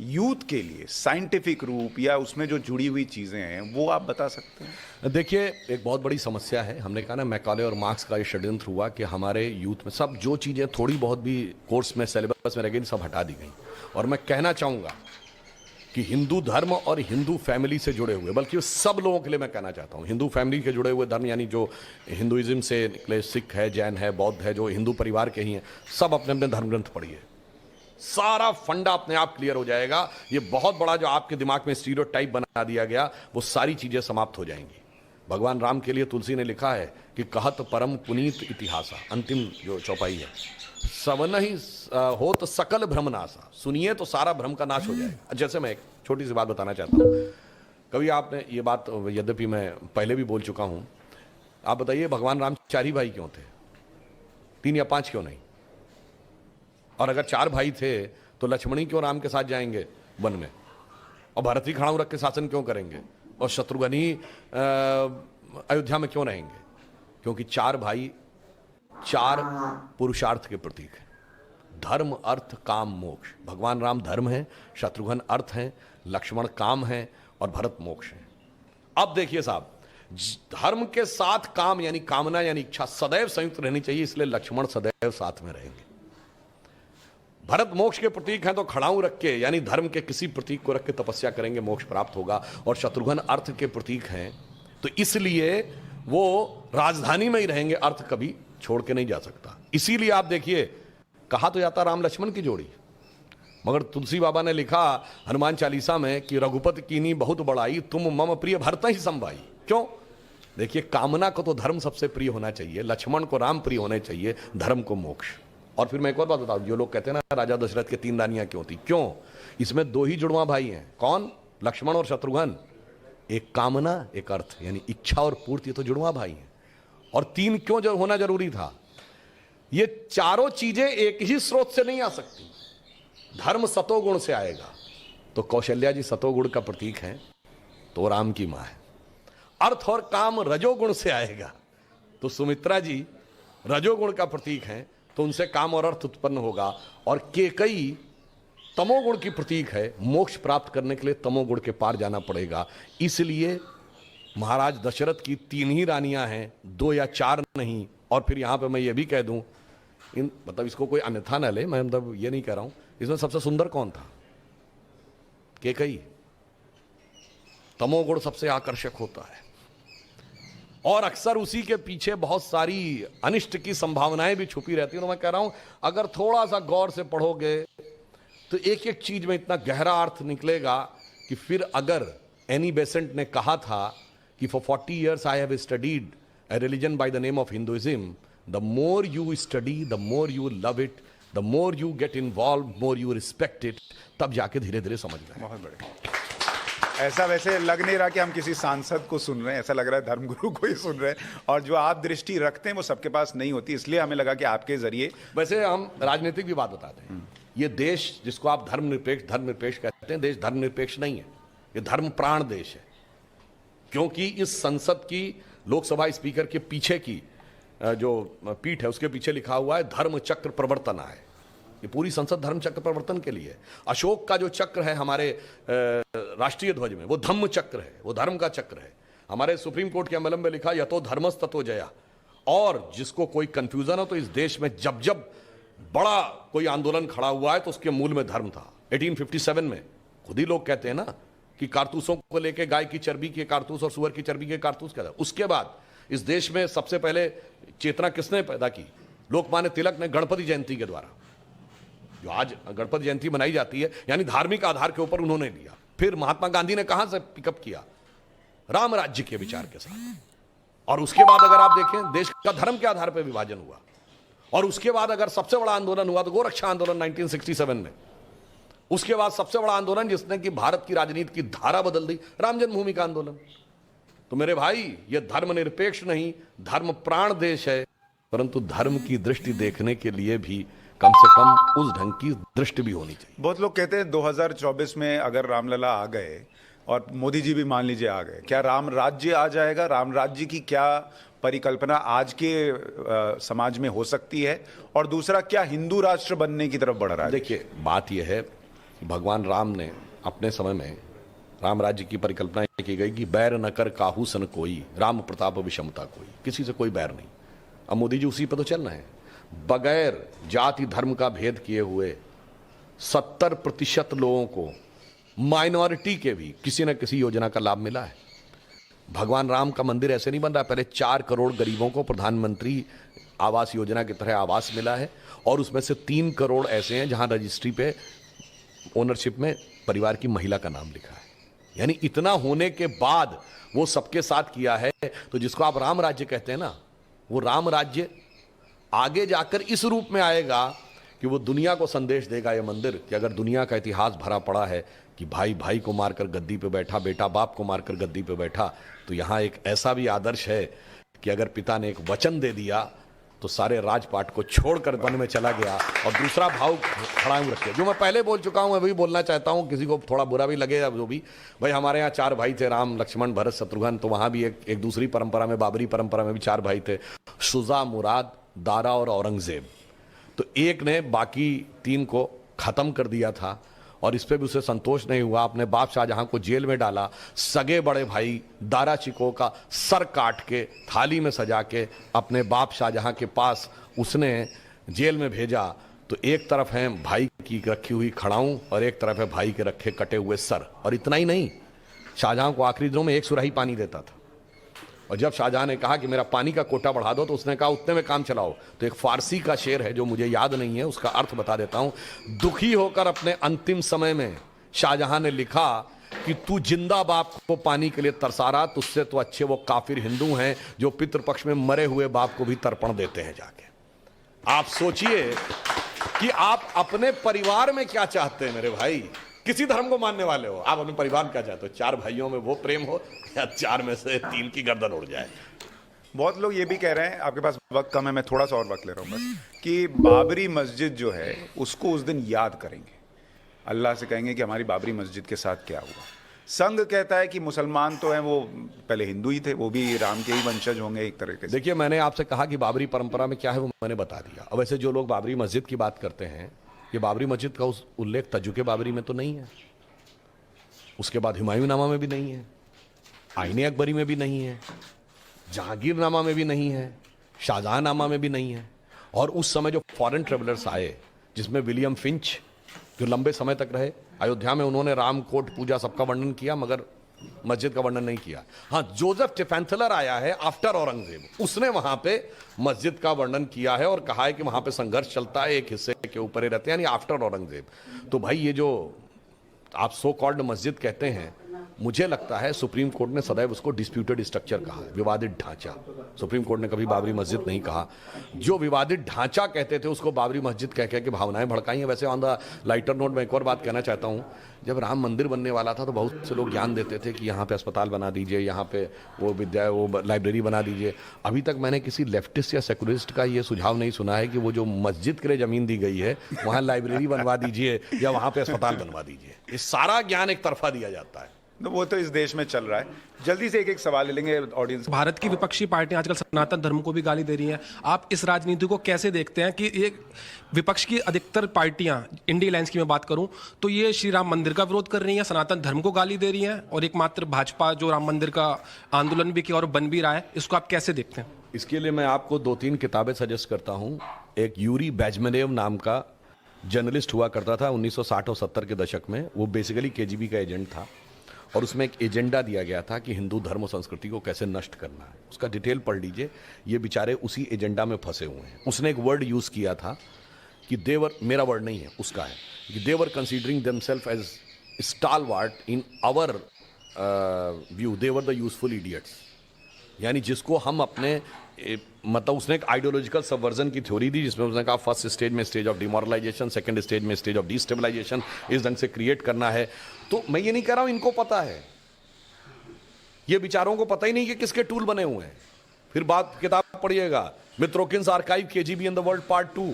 यूथ के लिए साइंटिफिक रूप या उसमें जो जुड़ी हुई चीजें हैं, वो आप बता सकते हैं? देखिए, एक बहुत बड़ी समस्या है। हमने कहा ना, मैकॉले और मार्क्स का ये षड्यंत्र हुआ कि हमारे यूथ में सब जो चीजें थोड़ी बहुत भी कोर्स में, सिलेबस में रह गई, सब हटा दी गई। और मैं कहना चाहूंगा कि हिंदू धर्म और हिंदू फैमिली से जुड़े हुए, बल्कि सब लोगों के लिए मैं कहना चाहता हूं, हिंदू फैमिली के जुड़े हुए धर्म, यानी जो हिंदुइज्म से निकले, सिख है, जैन है, बौद्ध है, जो हिंदू परिवार के ही हैं, सब अपने अपने धर्म ग्रंथ पढ़िए, सारा फंडा अपने आप क्लियर हो जाएगा। ये बहुत बड़ा जो आपके दिमाग में स्टीरियोटाइप बना दिया गया, वो सारी चीजें समाप्त हो जाएंगी। भगवान राम के लिए तुलसी ने लिखा है कि कहत परम पुनीत इतिहासा, अंतिम जो चौपाई है, सवन ही हो तो सकल भ्रम नासा, सुनिए तो सारा भ्रम का नाश हो जाएगा। जैसे मैं एक छोटी सी बात बताना चाहता हूं, कभी आपने ये बात, यद्यपि मैं पहले भी बोल चुका हूं, आप बताइए भगवान राम 4 ही भाई क्यों थे? 3 या 5 क्यों नहीं? और अगर 4 भाई थे तो लक्ष्मण ही क्यों राम के साथ जाएंगे वन में, और भरत ही खड़ाऊ रख के शासन क्यों करेंगे, और शत्रुघ्न ही अयोध्या में क्यों रहेंगे? क्योंकि 4 भाई 4 पुरुषार्थ के प्रतीक हैं, धर्म, अर्थ, काम, मोक्ष। भगवान राम धर्म है, शत्रुघ्न अर्थ है, लक्ष्मण काम है और भरत मोक्ष है। अब देखिए साहब, धर्म के साथ काम यानी कामना यानी इच्छा सदैव संयुक्त रहनी चाहिए, इसलिए लक्ष्मण सदैव साथ में रहेंगे। भरत मोक्ष के प्रतीक हैं, तो खड़ाऊ रख के यानी धर्म के किसी प्रतीक को रख के तपस्या करेंगे, मोक्ष प्राप्त होगा। और शत्रुघ्न अर्थ के प्रतीक हैं, तो इसलिए वो राजधानी में ही रहेंगे, अर्थ कभी छोड़ के नहीं जा सकता। इसीलिए आप देखिए, कहा तो जाता राम लक्ष्मण की जोड़ी, मगर तुलसी बाबा ने लिखा हनुमान चालीसा में कि रघुपति कीनी बहुत बड़ाई, तुम मम प्रिय भरत ही संभाई। क्यों? देखिए, कामना को तो धर्म सबसे प्रिय होना चाहिए, लक्ष्मण को राम प्रिय होने चाहिए, धर्म को मोक्ष। और फिर मैं एक और बात बताऊं, जो लोग कहते हैं ना राजा दशरथ के 3 रानियां क्यों थी, क्यों? इसमें 2 ही जुड़वा भाई हैं। कौन? लक्ष्मण और शत्रुघ्न। एक कामना, एक अर्थ, यानी इच्छा और पूर्ति, तो जुड़वा भाई हैं। और 3 क्यों जो होना जरूरी था? ये चारों चीजें एक ही स्रोत से नहीं आ सकती। धर्म सतोगुण से आएगा, तो कौशल्या जी सतोगुण का प्रतीक है, तो राम की मां है। अर्थ और काम रजोगुण से आएगा, तो सुमित्रा जी रजोगुण का प्रतीक है, तो उनसे काम और अर्थ उत्पन्न होगा। और केकई तमोगुण की प्रतीक है, मोक्ष प्राप्त करने के लिए तमोगुण के पार जाना पड़ेगा। इसलिए महाराज दशरथ की 3 ही रानियां हैं, 2 या 4 नहीं। और फिर यहां पे मैं ये भी कह दूं, मतलब इसको कोई अन्यथा न ले, मैं मतलब ये नहीं कह रहा हूं, इसमें सबसे सुंदर कौन था? केकई। तमोगुण सबसे आकर्षक होता है और अक्सर उसी के पीछे बहुत सारी अनिष्ट की संभावनाएं भी छुपी रहती हैं। तो मैं कह रहा हूं, अगर थोड़ा सा गौर से पढ़ोगे तो एक एक चीज में इतना गहरा अर्थ निकलेगा कि फिर अगर एनी बेसेंट ने कहा था कि for 40 years I have studied a religion by the name of Hinduism, the more you study, the more you love it, the more you get involved, more you respect it, तब जाके धीरे धीरे समझ में। बहुत बढ़िया। ऐसा वैसे लग नहीं रहा कि हम किसी सांसद को सुन रहे हैं, ऐसा लग रहा है धर्मगुरु को ही सुन रहे हैं। और जो आप दृष्टि रखते हैं वो सबके पास नहीं होती, इसलिए हमें लगा कि आपके जरिए। वैसे हम राजनीतिक भी बात बताते हैं। ये देश जिसको आप धर्मनिरपेक्ष कहते हैं, देश धर्मनिरपेक्ष नहीं है, ये धर्म प्राण देश है। क्योंकि इस संसद की लोकसभा स्पीकर के पीछे की जो पीठ है उसके पीछे लिखा हुआ है धर्म चक्र प्रवर्तना है। ये पूरी संसद धर्म चक्र प्रवर्तन के लिए। अशोक का जो चक्र है हमारे राष्ट्रीय ध्वज में, वो धम्म चक्र है, वो धर्म का चक्र है। हमारे सुप्रीम कोर्ट के अमलम में लिखा यतो धर्मस ततो जया। और जिसको कोई कंफ्यूजन हो तो इस देश में जब जब बड़ा कोई आंदोलन खड़ा हुआ है तो उसके मूल में धर्म था। 1857 में खुद ही लोग कहते हैं ना कि कारतूसों को लेके गाय की चर्बी के कारतूस और सुअर की चर्बी के कारतूस कहता है। उसके बाद इस देश में सबसे पहले चेतना किसने पैदा की? लोकमान्य तिलक ने गणपति जयंती के द्वारा। जो आज गणपति जयंती मनाई जाती है, यानी धार्मिक आधार के ऊपर उन्होंने लिया। फिर महात्मा गांधी ने कहां से पिकअप किया? राम राज्य के विचार के साथ। और उसके बाद अगर आप देखें, देश का धर्म के आधार पर विभाजन हुआ। और उसके बाद अगर सबसे बड़ा आंदोलन हुआ तो गोरक्षा आंदोलन 1967 में। उसके बाद सबसे बड़ा आंदोलन जिसने कि भारत की राजनीति की धारा बदल दी, राम जन्मभूमि का आंदोलन। तो मेरे भाई, ये धर्मनिरपेक्ष नहीं, धर्म प्राण देश है, परंतु धर्म की दृष्टि देखने के लिए भी कम से कम उस ढंग की दृष्टि भी होनी चाहिए। बहुत लोग कहते हैं 2024 में अगर रामलला आ गए और मोदी जी भी मान लीजिए आ गए, क्या राम राज्य आ जाएगा? राम राज्य की क्या परिकल्पना आज के समाज में हो सकती है? और दूसरा, क्या हिंदू राष्ट्र बनने की तरफ बढ़ रहा है? देखिए, बात यह है, भगवान राम ने अपने समय में राम राज्य की परिकल्पना की गई कि बैर न कर काहू सन कोई, राम प्रताप विषमता कोई। किसी से कोई बैर नहीं। अब मोदी जी उसी पर तो चल रहे हैं। बगैर जाति धर्म का भेद किए हुए 70% लोगों को, माइनॉरिटी के भी, किसी न किसी योजना का लाभ मिला है। भगवान राम का मंदिर ऐसे नहीं बन रहा। पहले 4 करोड़ गरीबों को प्रधानमंत्री आवास योजना की तरह आवास मिला है। और उसमें से 3 करोड़ ऐसे हैं जहां रजिस्ट्री पे ओनरशिप में परिवार की महिला का नाम लिखा है। यानी इतना होने के बाद वो सबके साथ किया है। तो जिसको आप राम राज्य कहते हैं ना, वो राम राज्य आगे जाकर इस रूप में आएगा कि वो दुनिया को संदेश देगा, ये मंदिर, कि अगर दुनिया का इतिहास भरा पड़ा है कि भाई भाई को मारकर गद्दी पे बैठा, बेटा बाप को मारकर गद्दी पे बैठा, तो यहां एक ऐसा भी आदर्श है कि अगर पिता ने एक वचन दे दिया तो सारे राजपाट को छोड़कर वन में चला गया। और दूसरा भाव खड़ा रखे, जो मैं पहले बोल चुका हूं, मैं भी बोलना चाहता हूं, किसी को थोड़ा बुरा भी लगे जो भी। भाई, हमारे यहाँ 4 भाई थे, राम लक्ष्मण भरत शत्रुघ्न। तो वहां भी एक दूसरी परंपरा में, बाबरी परंपरा में भी 4 भाई थे, शुजा, मुराद, दारा और औरंगजेब। तो एक ने बाकी 3 को खत्म कर दिया था और इस पे भी उसे संतोष नहीं हुआ। अपने बाप शाहजहां को जेल में डाला। सगे बड़े भाई दारा शिकोह का सर काट के थाली में सजा के अपने बाप शाहजहां के पास उसने जेल में भेजा। तो एक तरफ है भाई की रखी हुई खड़ाऊं और एक तरफ है भाई के रखे कटे हुए सर। और इतना ही नहीं, शाहजहां को आखिरी दिनों में 1 सुराही पानी देता था। और जब शाहजहां ने कहा कि मेरा पानी का कोटा बढ़ा दो, तो उसने कहा उतने में काम चलाओ। तो एक फारसी का शेर है जो मुझे याद नहीं है, उसका अर्थ बता देता हूं। दुखी होकर अपने अंतिम समय में शाहजहां ने लिखा कि तू जिंदा बाप को पानी के लिए तरसा रहा, तुझसे तो अच्छे वो काफिर हिंदू हैं जो पितृपक्ष में मरे हुए बाप को भी तर्पण देते हैं जाके। आप सोचिए कि आप अपने परिवार में क्या चाहते हैं मेरे भाई। किसी धर्म को मानने वाले हो, आप अपने परिवार में क्या चाहते हो? 4 भाइयों में वो प्रेम हो या 4 में से 3 की गर्दन उड़ जाए? बहुत लोग ये भी कह रहे हैं, आपके पास वक्त कम है, मैं थोड़ा सा और वक्त ले रहा हूँ बस, कि बाबरी मस्जिद जो है उसको उस दिन याद करेंगे, अल्लाह से कहेंगे कि हमारी बाबरी मस्जिद के साथ क्या हुआ। संघ कहता है कि मुसलमान तो हैं, वो पहले हिंदू ही थे, वो भी राम के ही वंशज होंगे एक तरीके से। देखिए, मैंने आपसे कहा कि बाबरी परंपरा में क्या है वो मैंने बता दिया। अब वैसे जो लोग बाबरी मस्जिद की बात करते हैं, ये बाबरी मस्जिद का उस उल्लेख तजुके बाबरी में तो नहीं है, उसके बाद हुमायूंनामा में भी नहीं है, आईने अकबरी में भी नहीं है, जहांगीरनामा में भी नहीं है, शाहजहांनामा में भी नहीं है। और उस समय जो फॉरेन ट्रेवलर्स आए, जिसमें विलियम फिंच जो लंबे समय तक रहे अयोध्या में, उन्होंने राम कोट पूजा सबका वर्णन किया, मगर मस्जिद का वर्णन नहीं किया। हाँ, जोसेफ टिफेंथलर आया है आफ्टर औरंगजेब, उसने वहां पे मस्जिद का वर्णन किया है और कहा है कि वहां पे संघर्ष चलता है, एक हिस्से के ऊपर ही रहते हैं, यानी आफ्टर औरंगजेब। तो भाई ये जो आप सो कॉल्ड मस्जिद कहते हैं, मुझे लगता है सुप्रीम कोर्ट ने सदैव उसको डिस्प्यूटेड स्ट्रक्चर कहा है, विवादित ढांचा। सुप्रीम कोर्ट ने कभी बाबरी मस्जिद नहीं कहा। जो विवादित ढांचा कहते थे उसको बाबरी मस्जिद कह के भावनाएं भड़काई हैं। वैसे ऑन द लाइटर नोट में एक और बात कहना चाहता हूं, जब राम मंदिर बनने वाला था तो बहुत से लोग ज्ञान देते थे कि यहाँ पे अस्पताल बना दीजिए, यहाँ पे वो लाइब्रेरी बना दीजिए। अभी तक मैंने किसी लेफ्टिस्ट या सेकुलरिस्ट का ये सुझाव नहीं सुना है कि वो जो मस्जिद के लिए जमीन दी गई है वहाँ लाइब्रेरी बनवा दीजिए या वहाँ पे अस्पताल बनवा दीजिए। ये सारा ज्ञान एक तरफा दिया जाता है। तो वो तो इस देश में चल रहा है। जल्दी से एक एक सवाल ले लेंगे ऑडियंस। भारत की विपक्षी पार्टियां आजकल सनातन धर्म को भी गाली दे रही हैं। आप इस राजनीति को कैसे देखते हैं कि ये विपक्ष की अधिकतर पार्टियां, इंडिया अलायंस की मैं बात करूं तो ये श्री राम मंदिर का विरोध कर रही हैं, सनातन धर्म को गाली दे रही हैं, और एकमात्र भाजपा जो राम मंदिर का आंदोलन भी किया और बन भी रहा है, इसको आप कैसे देखते हैं? इसके लिए मैं आपको 2-3 किताबें सजेस्ट करता हूं। एक यूरी बैजमेनेव नाम का जर्नलिस्ट हुआ करता था 1960 और 70 के दशक में। वो बेसिकली केजीबी का एजेंट था और उसमें एक एजेंडा दिया गया था कि हिंदू धर्म और संस्कृति को कैसे नष्ट करना है। उसका डिटेल पढ़ लीजिए। ये बेचारे उसी एजेंडा में फंसे हुए हैं। उसने एक वर्ड यूज किया था कि देवर, मेरा वर्ड नहीं है, उसका है कि they're considering themselves as stalwart in our view, they're the useful idiots. यानी जिसको हम अपने मतलब उसने एक आइडियोलॉजिकल सबवर्जन की थ्योरी दी, जिसमें उसने कहा फर्स्ट स्टेज में stage of demoralization, second stage में स्टेज ऑफ डिस्टेबलाइजेशन, इस ढंग से क्रिएट करना है। तो मैं ये नहीं कह रहा हूं इनको पता है, ये विचारों को पता ही नहीं कि किसके टूल बने हुए हैं। फिर बात किताब पढ़िएगा, Mitrokhin's archive KGB in the world part 2,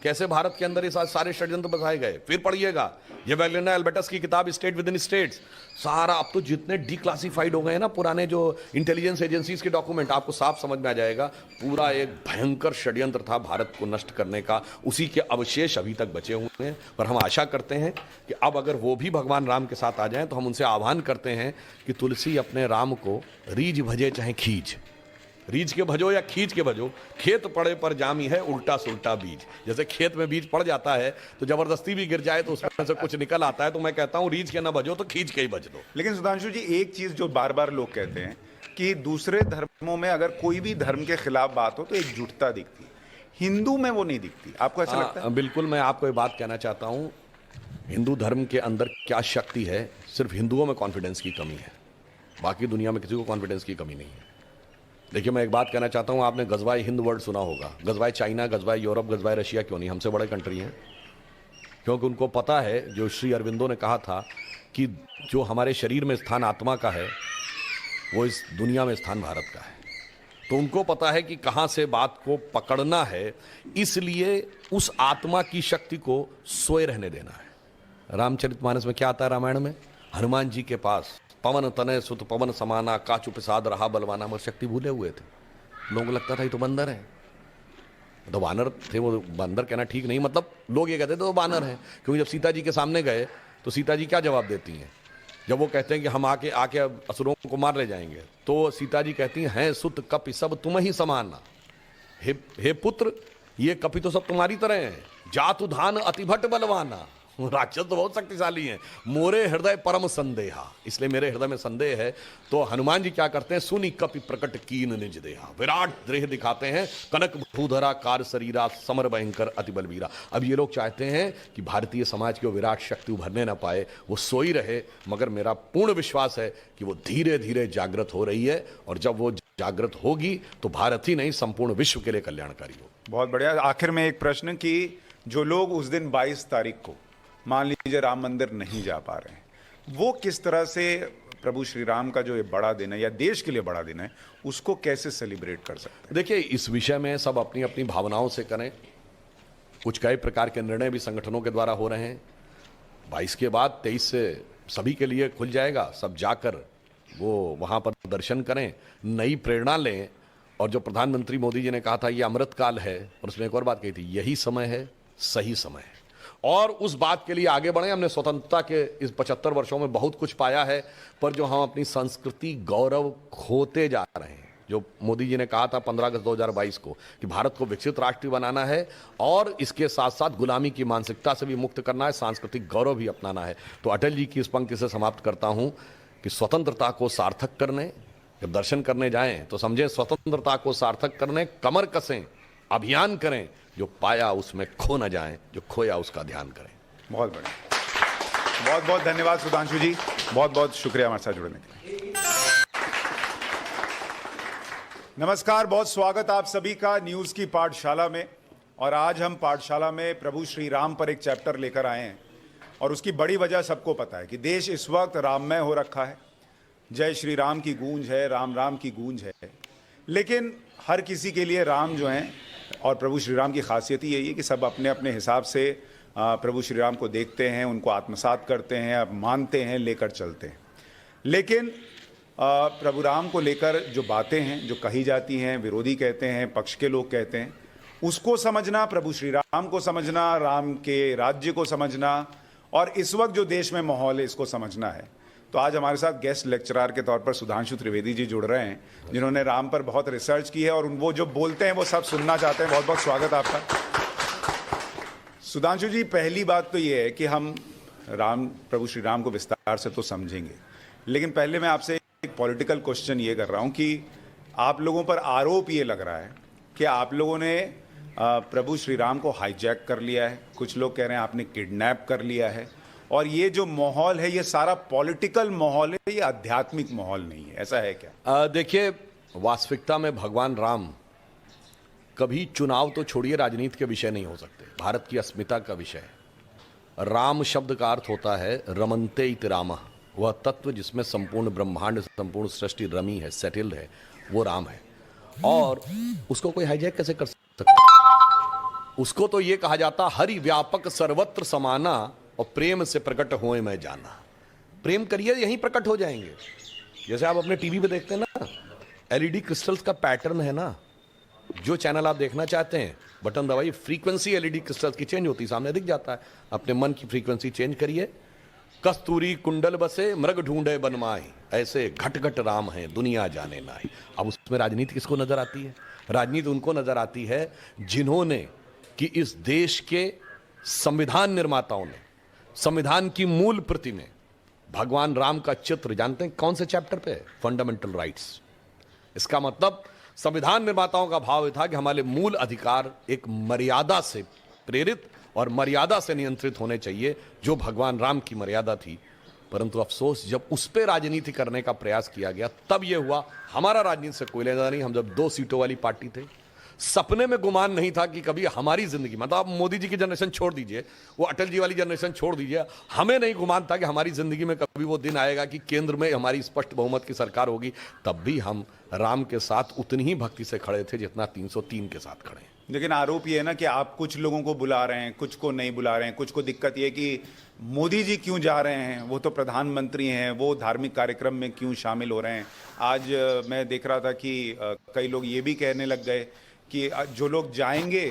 कैसे भारत के अंदर ये सारे षड्यंत्र बसाए गए। फिर पढ़िएगा ये वैलेना एल्बर्टस की किताब स्टेट विद इन स्टेट्स। सारा अब तो जितने डिक्लासिफाइड हो गए हैं ना पुराने जो इंटेलिजेंस एजेंसीज के डॉक्यूमेंट, आपको साफ समझ में आ जाएगा पूरा एक भयंकर षड्यंत्र था भारत को नष्ट करने का। उसी के अवशेष अभी तक बचे हुए हैं। पर हम आशा करते हैं कि अब अगर वो भी भगवान राम के साथ आ जाएं तो हम उनसे आह्वान करते हैं कि तुलसी अपने राम को रीझ भजे चाहे खींच, रीझ के भजो या खींच के भजो, खेत पड़े पर जामी है उल्टा सुल्टा बीज। जैसे खेत में बीज पड़ जाता है तो जबरदस्ती भी गिर जाए तो उसमें से कुछ निकल आता है। तो मैं कहता हूं रीझ के ना भजो तो खींच के ही भज दो। लेकिन सुधांशु जी, एक चीज जो बार बार लोग कहते हैं कि दूसरे धर्मों में अगर कोई भी धर्म के खिलाफ बात हो तो एकजुटता दिखती है, हिंदू में वो नहीं दिखती। आपको ऐसा लगता है? बिल्कुल, मैं आपको एक बात कहना चाहता हूं, हिंदू धर्म के अंदर क्या शक्ति है, सिर्फ हिंदुओं में कॉन्फिडेंस की कमी है, बाकी दुनिया में किसी को कॉन्फिडेंस की कमी नहीं है। देखिए, मैं एक बात कहना चाहता हूं, आपने गजवाए हिंद वर्ड सुना होगा। गजवाए चाइना, गजवाए यूरोप, गजवाए रशिया क्यों नहीं, हमसे बड़े कंट्री हैं। क्योंकि उनको पता है, जो श्री अरविंदो ने कहा था कि जो हमारे शरीर में स्थान आत्मा का है वो इस दुनिया में स्थान भारत का है। तो उनको पता है कि कहां से बात को पकड़ना है, इसलिए उस आत्मा की शक्ति को सोए रहने देना है। रामचरितमानस में क्या आता है रामायण में, हनुमान जी के पास पवन तनय सुत पवन समाना, काचु प्रसाद रहा बलवाना, मगर शक्ति भूले हुए थे। लोगों को लगता था ये तो बंदर है, तो बानर थे। वो बंदर कहना ठीक नहीं, मतलब लोग ये कहते थे तो बानर है। क्योंकि जब सीता जी के सामने गए तो सीता जी क्या जवाब देती हैं, जब वो कहते हैं कि हम आके असुरों को मार ले जाएंगे, तो सीता जी कहती हैं सुत कपि सब तुम ही समाना। हे पुत्र, ये कपि तो सब तुम्हारी तरह हैं। जातु धान अतिभट बलवाना, राक्षस तो बहुत शक्तिशाली हैं। मोरे हृदय परम संदेहा, इसलिए मेरे हृदय में संदेह है। तो हनुमान जी क्या करते हैं, सुनी कपि प्रकट कीन निज देहा, विराट देह दिखाते हैं। कनक भूधरा कार शरीरा, समर भयंकर अति बलवीरा। अब ये लोग चाहते हैं कि भारतीय समाज की वो विराट शक्ति उभरने ना पाए, वो सोई रहे। मगर मेरा पूर्ण विश्वास है कि वो धीरे धीरे जागृत हो रही है, और जब वो जागृत होगी तो भारत ही नहीं संपूर्ण विश्व के लिए कल्याणकारी हो। बहुत बढ़िया। आखिर में एक प्रश्न कि जो लोग उस दिन 22 तारीख को मान लीजिए राम मंदिर नहीं जा पा रहे हैं, वो किस तरह से प्रभु श्री राम का जो ये बड़ा दिन है या देश के लिए बड़ा दिन है, उसको कैसे सेलिब्रेट कर सकते हैं? देखिए, इस विषय में सब अपनी अपनी भावनाओं से करें। कुछ कई प्रकार के निर्णय भी संगठनों के द्वारा हो रहे हैं। 22 के बाद 23 से सभी के लिए खुल जाएगा, सब जाकर वो वहाँ पर दर्शन करें, नई प्रेरणा लें। और जो प्रधानमंत्री मोदी जी ने कहा था ये अमृत काल है, और उसमें एक और बात कही थी, यही समय है, सही समय है, और उस बात के लिए आगे बढ़े। हमने स्वतंत्रता के इस 75 वर्षों में बहुत कुछ पाया है, पर जो हम अपनी संस्कृति गौरव खोते जा रहे हैं। जो मोदी जी ने कहा था 15 अगस्त 2022 को कि भारत को विकसित राष्ट्र बनाना है और इसके साथ साथ गुलामी की मानसिकता से भी मुक्त करना है, सांस्कृतिक गौरव भी अपनाना है। तो अटल जी की इस पंक्ति से समाप्त करता हूं कि स्वतंत्रता को सार्थक करने, जब दर्शन करने जाएं तो समझें स्वतंत्रता को सार्थक करने कमर कसें, अभियान करें, जो पाया उसमें खो न जाएं, जो खोया उसका ध्यान करें। बहुत बढ़िया, बहुत बहुत धन्यवाद सुधांशु जी, बहुत बहुत शुक्रिया हमारे साथ जुड़ने के लिए। नमस्कार, बहुत स्वागत आप सभी का न्यूज की पाठशाला में। और आज हम पाठशाला में प्रभु श्री राम पर एक चैप्टर लेकर आए हैं, और उसकी बड़ी वजह सबको पता है कि देश इस वक्त राममय हो रखा है। जय श्री राम की गूंज है, राम राम की गूंज है। लेकिन हर किसी के लिए राम जो हैं, और प्रभु श्री राम की खासियत ही यही है कि सब अपने अपने हिसाब से प्रभु श्री राम को देखते हैं, उनको आत्मसात करते हैं, मानते हैं, लेकर चलते हैं। लेकिन प्रभु राम को लेकर जो बातें हैं, जो कही जाती हैं, विरोधी कहते हैं, पक्ष के लोग कहते हैं, उसको समझना, प्रभु श्री राम को समझना, राम के राज्य को समझना, और इस वक्त जो देश में माहौल है इसको समझना है। तो आज हमारे साथ गेस्ट लेक्चरर के तौर पर सुधांशु त्रिवेदी जी जुड़ रहे हैं, जिन्होंने राम पर बहुत रिसर्च की है और वो जो बोलते हैं वो सब सुनना चाहते हैं। बहुत बहुत स्वागत आपका। सुधांशु जी, पहली बात तो ये है कि हम प्रभु श्री राम को विस्तार से तो समझेंगे, लेकिन पहले मैं आपसे एक पॉलिटिकल क्वेश्चन ये कर रहा हूं कि आप लोगों पर आरोप ये लग रहा है कि आप लोगों ने प्रभु श्री राम को हाईजैक कर लिया है, कुछ लोग कह रहे हैं आपने किडनैप कर लिया है, और ये जो माहौल है ये सारा पॉलिटिकल माहौल है, ये आध्यात्मिक माहौल नहीं है, ऐसा है क्या? देखिए, वास्तविकता में भगवान राम कभी चुनाव तो छोड़िए राजनीति के विषय नहीं हो सकते, भारत की अस्मिता का विषय है। राम शब्द का अर्थ होता है रमन्ते इति रामः, वह तत्व जिसमें संपूर्ण ब्रह्मांड, संपूर्ण सृष्टि रमी है, सेटल्ड है, वो राम है। और उसको कोई हाईजैक कैसे कर सकता? उसको तो ये कहा जाता हरि व्यापक सर्वत्र समाना, और प्रेम से प्रकट होए मैं जाना। प्रेम करिए, यहीं प्रकट हो जाएंगे। जैसे आप अपने टीवी पे देखते हैं ना, एलईडी क्रिस्टल्स का पैटर्न है ना, जो चैनल आप देखना चाहते हैं बटन दबाइए, फ्रीक्वेंसी एलईडी क्रिस्टल्स की चेंज होती, सामने दिख जाता है। अपने मन की फ्रीक्वेंसी चेंज करिए। कस्तूरी कुंडल बसे मृग ढूंढे बनमाई, ऐसे घट घट राम है दुनिया जाने नाई। अब उसमें राजनीति किसको नजर आती है? राजनीति उनको नजर आती है जिन्होंने कि इस देश के संविधान निर्माताओं ने संविधान की मूल प्रति में भगवान राम का चित्र, जानते हैं कौन से चैप्टर पे? Fundamental rights. इसका मतलब संविधान निर्माताओं का भाव था कि हमारे मूल अधिकार एक मर्यादा से प्रेरित और मर्यादा से नियंत्रित होने चाहिए, जो भगवान राम की मर्यादा थी। परंतु अफसोस, जब उस पर राजनीति करने का प्रयास किया गया तब यह हुआ। हमारा राजनीति से कोई लेना नहीं, हम जब 2 सीटों वाली पार्टी थे, सपने में गुमान नहीं था कि कभी हमारी जिंदगी, मतलब आप मोदी जी की जनरेशन छोड़ दीजिए, वो अटल जी वाली जनरेशन छोड़ दीजिए, हमें नहीं गुमान था कि हमारी जिंदगी में कभी वो दिन आएगा कि केंद्र में हमारी स्पष्ट बहुमत की सरकार होगी। तब भी हम राम के साथ उतनी ही भक्ति से खड़े थे जितना 303 के साथ खड़े हैं। लेकिन आरोप ये है ना कि आप कुछ लोगों को बुला रहे हैं, कुछ को नहीं बुला रहे हैं। कुछ को दिक्कत ये कि मोदी जी क्यों जा रहे हैं, वो तो प्रधानमंत्री हैं, वो धार्मिक कार्यक्रम में क्यों शामिल हो रहे हैं। आज मैं देख रहा था कि कई लोग ये भी कहने लग गए कि जो लोग जाएंगे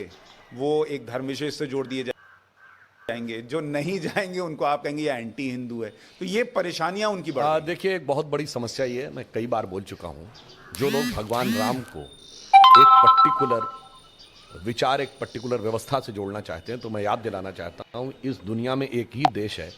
वो एक धर्म विशेष से जोड़ दिए जाएंगे, जो नहीं जाएंगे उनको आप कहेंगे ये एंटी हिंदू है। तो ये परेशानियां उनकी बढ़ रही हैं। देखिए, एक बहुत बड़ी समस्या ये है, मैं कई बार बोल चुका हूं, जो लोग भगवान राम को एक पर्टिकुलर विचार, एक पर्टिकुलर व्यवस्था से जोड़ना चाहते हैं, तो मैं याद दिलाना चाहता हूं, इस दुनिया में एक ही देश है